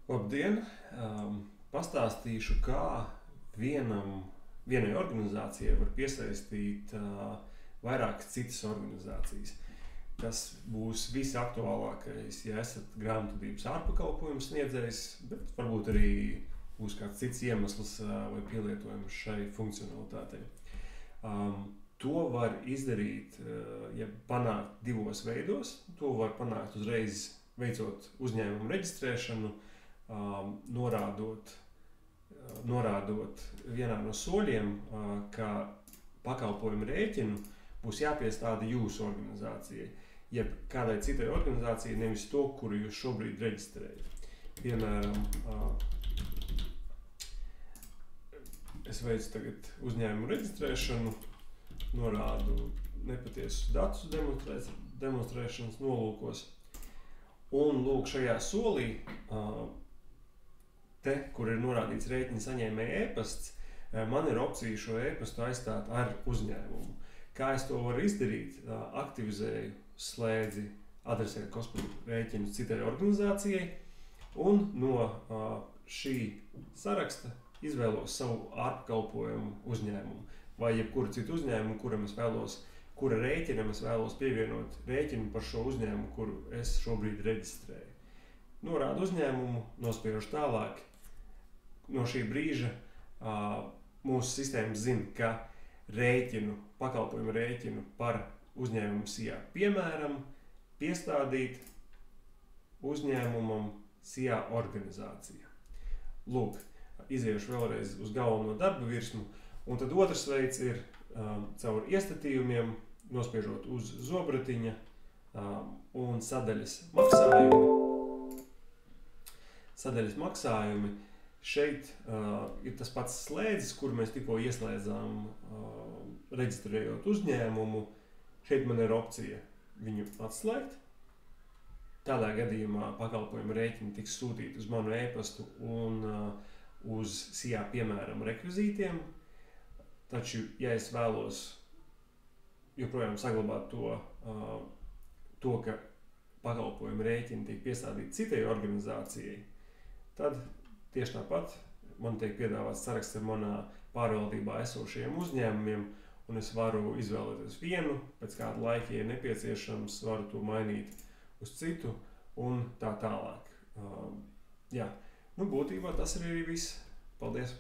Labdien! Pastāstīšu, kā vienai organizācijai var piesaistīt vairākas citas organizācijas. Tas būs visaktuālākais, ja esat grāmatvedības ārpakalpojumu sniedzējs, bet varbūt arī būs kāds cits iemesls vai pielietojums šai funkcionalitātei. To var izdarīt, ja panākt divos veidos. To var panākt uzreiz veicot uzņēmumu reģistrēšanu, norādot vienā no soļiem, ka pakalpojumu rēķinu būs jāpiestāda jūsu organizācijai, jeb kādai citai organizācijai, nevis to, kuru jūs šobrīd reģistrējat. Piemēram, es veicu tagad uzņēmumu reģistrēšanu, norādu nepatiesus datus demonstrēšanas nolūkos, un lūk, šajā solī kur ir norādīts rēķina saņēmēja e-pasts, man ir opcija šo e-pastu aizstāt ar uzņēmumu. Kā es to varu izdarīt? Aktivizēju slēdzi adresēt kosmosa rēķinus citai organizācijai un no šī saraksta izvēlos savu ārpakalpojumu uzņēmumu vai jebkuru citu uzņēmumu, kura rēķinam es vēlos pievienot rēķinu par šo uzņēmumu, kuru es šobrīd reģistrēju. Norādu uzņēmumu, nospiežu tālāk. No šī brīža mūsu sistēma zina, ka pakalpojumu rēķinu par uzņēmumu SIA, piemēram, piestādīt uzņēmumam SIA organizācija. Lūk, iziešu vēlreiz uz galveno darba virsmu, un tad otrs veids ir caur iestatījumiem, nospiežot uz zobratiņa un sadaļas maksājumi. Šeit ir tas pats slēdzis, kur mēs tikko ieslēdzām reģistrējot uzņēmumu. Šeit man ir opcija viņu atslēgt. Tādā gadījumā pakalpojumu rēķini tiks sūtīti uz manu e-pastu un uz SIA, piemēram, rekvizītiem. Taču, ja es vēlos joprojām saglabāt to, ka pakalpojumu rēķini tiek piestādīti citai organizācijai, tad tieši tāpat man tiek piedāvāts saraksts ar manā pārvaldībā esošajiem uzņēmumiem, un es varu izvēlēties vienu, pēc kāda laika, ja nepieciešams, varu to mainīt uz citu un tā tālāk. Būtībā tas ir arī viss. Paldies!